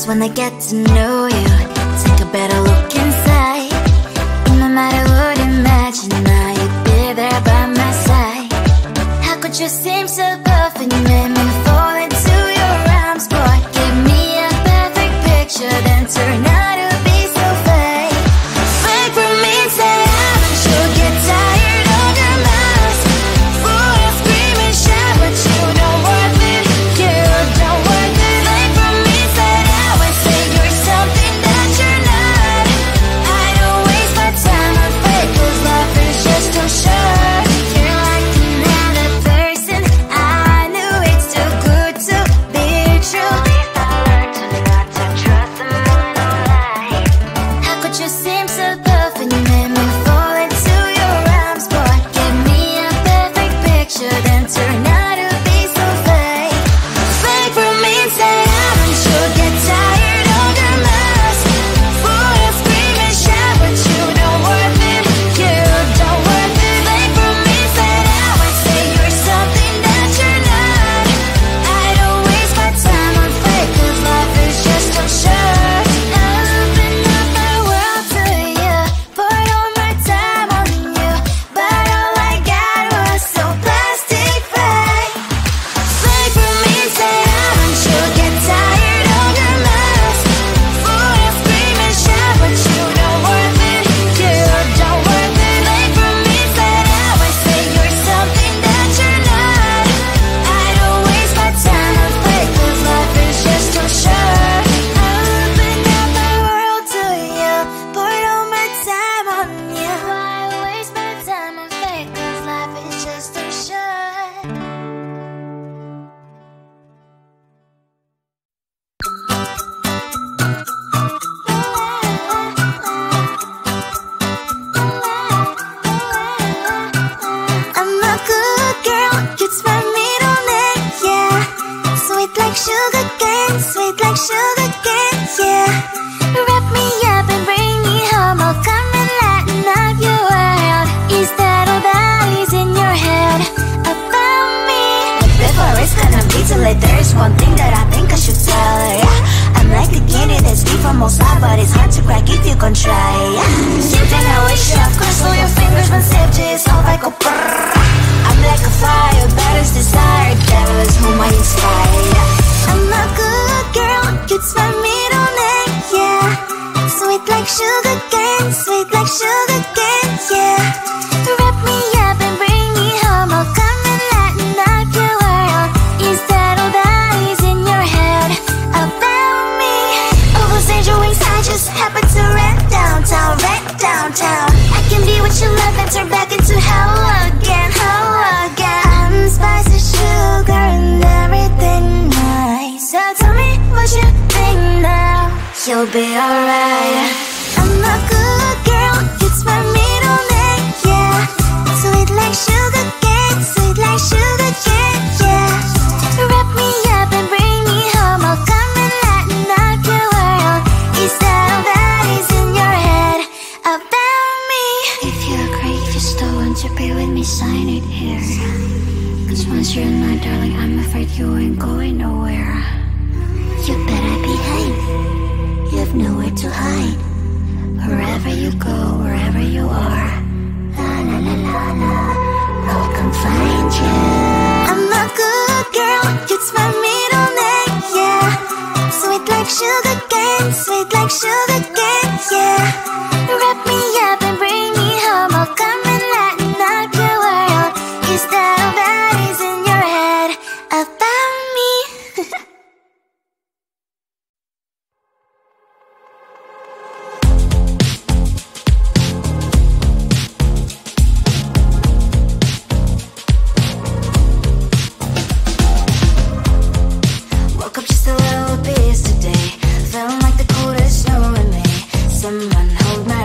when I get to know you. Take a better look inside. In my mind I would imagine now you'd be there by my side. How could you seem so perfect? You made me fall into your arms, boy. Give me a perfect picture, then turn out to be so fake. Fake for me, say haven't you get tired of your mask? Full of scream and shout, but you don't worth it. You don't worth it. Fake for me, say I would say you're something that you're not. I don't waste my time on fake, 'cause life is just too short. You're like another person. I knew it's too good to be true. I learned to not to trust someone no lie. How could you seem so perfect? You made me fall into your arms, boy. Give me a perfect picture, then turn out to be so fake. Fake for me, say haven't you get tired of your mask? Full of scream and shout, but you don't worth it. You don't worth it. Fake for me, say I would say you're something that you're not. I don't waste my time on fake, 'cause life is just too short. I open up my world to you, poured all my time on you, but all I got was so plastic fake. Fake for me, say haven't you get tired of your mask? Full of scream and shout, but you don't worth it. You don't worth it. Fake for me, say I would say you're something that you're not. I don't waste my time on fake, 'cause life is just too short. I open up my world to you, poured all my time on you. Why waste my time on fake, 'cause life is just too short. I'm a good girl, it's my middle name, yeah. Sweet like sugar cane, sweet like sugar cane, yeah. Wrap me up and bring me home, I'll come and lighten up your world. Is that all that is in your head about me? Before it's gonna be too late, there's one thing that I think I should tell her, yeah. I'm like the candy that's deep from most high, but it's hard to crack if you can try, yeah. You think I wish you have crossed all your fingers when safety is off, I go brrrr. I'm like a fire, baddest desire, devil is whom I inspire, yeah. I'm a good girl, it's my middle name, yeah. Sweet like sugar cane, sweet like sugar cane, yeah. Wrap me up and bring me home, I'll come and lighten up your world. Is that all that is in your head about me? Oh, those angel wings, I just happen to rent downtown, I can be what you love and turn back into hell again, I'm spicy sugar and everything nice. So tell me what you think now, you'll be alright. I'm a good girl, it's my middle name, yeah. Sweet like sugar cane, sweet like sugar cane, yeah. Wrap me up and bring me home, I'll come and lighten up your world. Is that all that is in your head about me? If you agree, if you still want to be with me, sign it here. 'Cause once you're in my darling, I'm afraid you ain't going nowhere. You better behave, you have nowhere to hide. Wherever you go, wherever you are, la la la la la, road can find you. I'm a good girl, it's my middle name, yeah. Sweet like sugar cane, sweet like sugar cane, yeah. Wrap me up and bring me home, I'll come and lighten up your world. Is that all that is in your head about me? Woke up just a little bit today, felt like the coldest snow in me. Someone hold my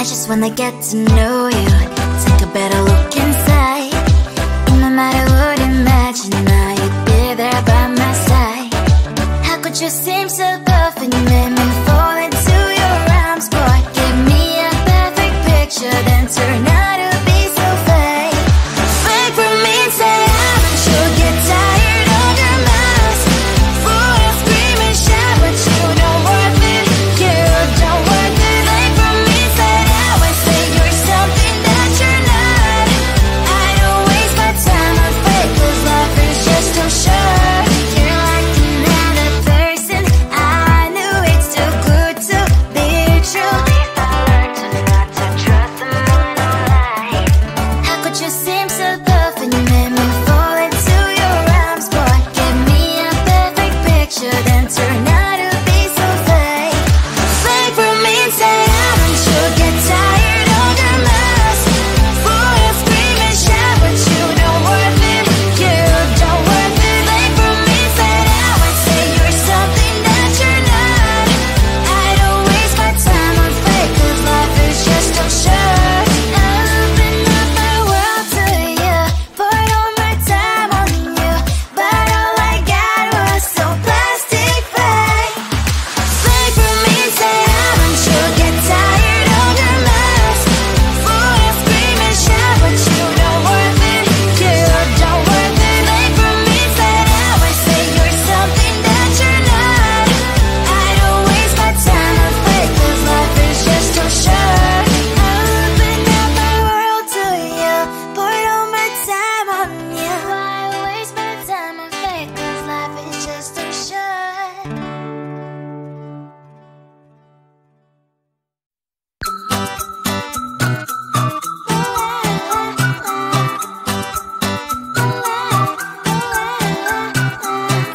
I just wanna get to know you, take a better look inside. No matter what, imagine now you'd be there by my side. How could you seem so perfect, you made me fall into your arms, boy. Give me a perfect picture, then turn out to be so fake. Fake for me, say I'm sure get tired of your mask. Full of scream and shout, but you don't worth it, you don't worth it. Fake for me, say I would say you're something that you're not. I don't waste my time on fake, 'cause life is just too short. You're like another person, I knew it's too good to be true. I learned to not to trust someone who lies. How could you seem so perfect, you made me fall into your arms, boy. Give me a perfect picture, then turn out to be so fake. Fake for me, say I'm sure get tired of your mask. Full of scream and shout, but you don't worth it, you don't worth it. Fake for me, say I would say you're something that you're not. I don't waste my time on fake, 'cause life is just too short. I open up my world to you, poured all my time on you, but all I got was so plastic fake. Fake for me, say I'm sure get tired of your mask. Full of scream and shout, but you don't worth it, you don't worth it. Fake for me, say I would say you're something that you're not. I don't waste my time on fake, 'cause life is just too short. I opened up my world to you, poured all my time on you. Why waste my time on fake, 'cause life is just too short.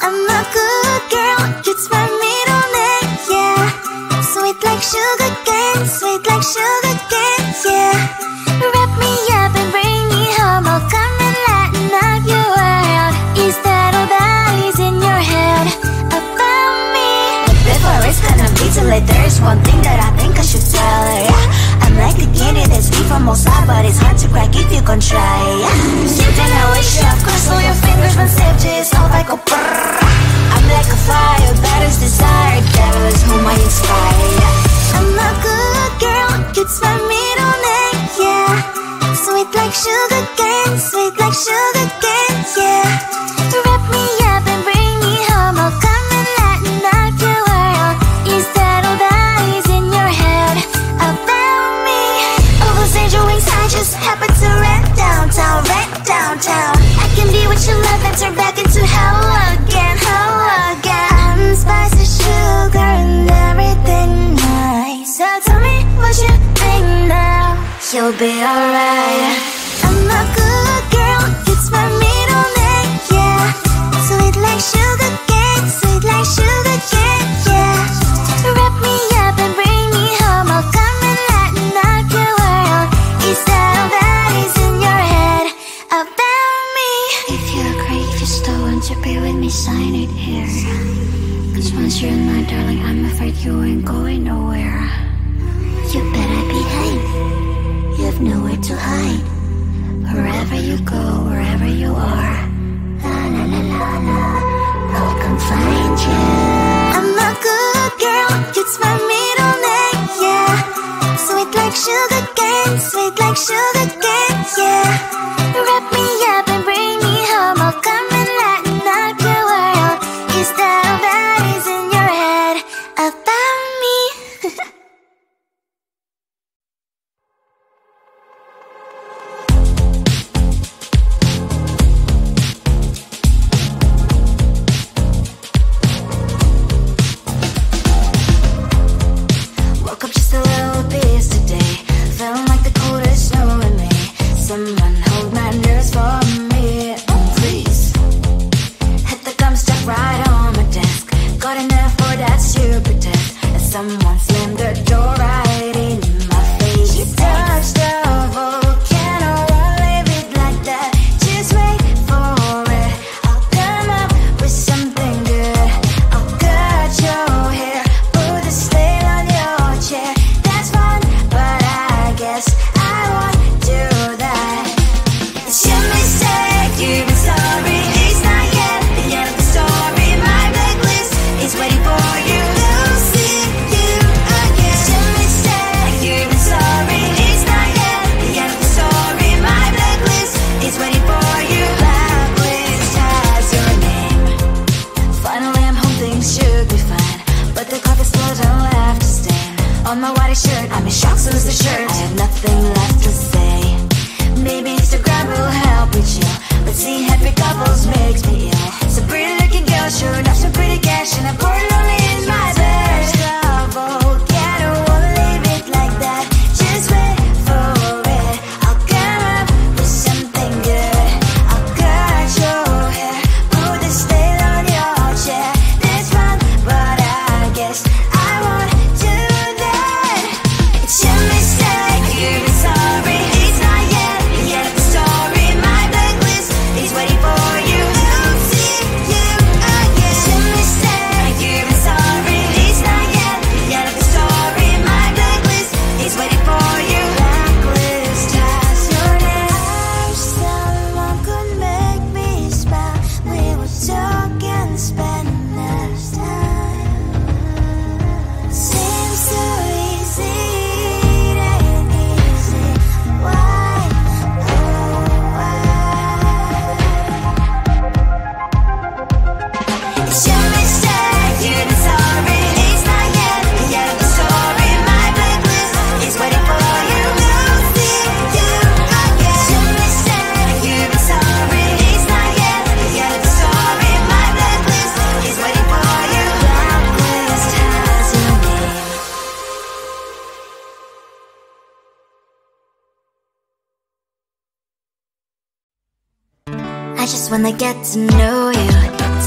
I'm a good girl, it's my middle name, yeah. Sweet like sugar cane, sweet like sugar cane, yeah. Wrap me up and bring me home, I'll come and lighten up your world. Is that all that is in your head about me? Before it's gonna be too late, there's one thing that I think I should tell her, yeah. I'm like a candy that's deep from outside, but it's hard to crack if you can try, yeah. Something I wish you have crossed all your fingers when safety is off, I go brrrr. I'm like a fire, that is desire, that is whom I inspire, yeah. I'm a good girl, it's my middle name, yeah. Sweet like sugar cane, sweet like sugar cane, yeah. Wrap me up and bring me home, I'll come and lighten up your world. Is that all that is in your head about me? All those angel wings I just happen to rent downtown, rent downtown. I can be what you love and turn back into hell again, hell again. I'm spicy sugar and everything nice. So tell me what you think now, you'll be alright. I'm a good girl, it's my middle name, yeah. Sweet like sugar cane, sweet like sugar cane, yeah. Wrap me up and bring me home, I'll come and lighten up your world. Is that all that is in your head about me? If you agree, just don't want to be with me, sign it here. 'Cause once you're my darling, I'm afraid you ain't going nowhere. You better behave, you have nowhere to hide. Wherever you go, wherever you are, la la la la la, I'll come find you. I'm a good girl, it's my middle name, yeah. Sweet like sugar cane, sweet like sugar cane, yeah. Wrap me up and bring me home, I'll come and lighten up your world. Is that all that is in your head about me? Woke up just a little pissed today, feeling like the coldest snow in me. Someone hold my nerves for me, oh please. just wanna get to know you.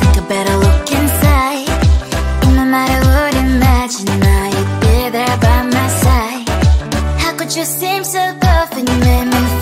Take a better look inside. And no matter what, imagine now you'd be there by my side. How could you seem so good when you made me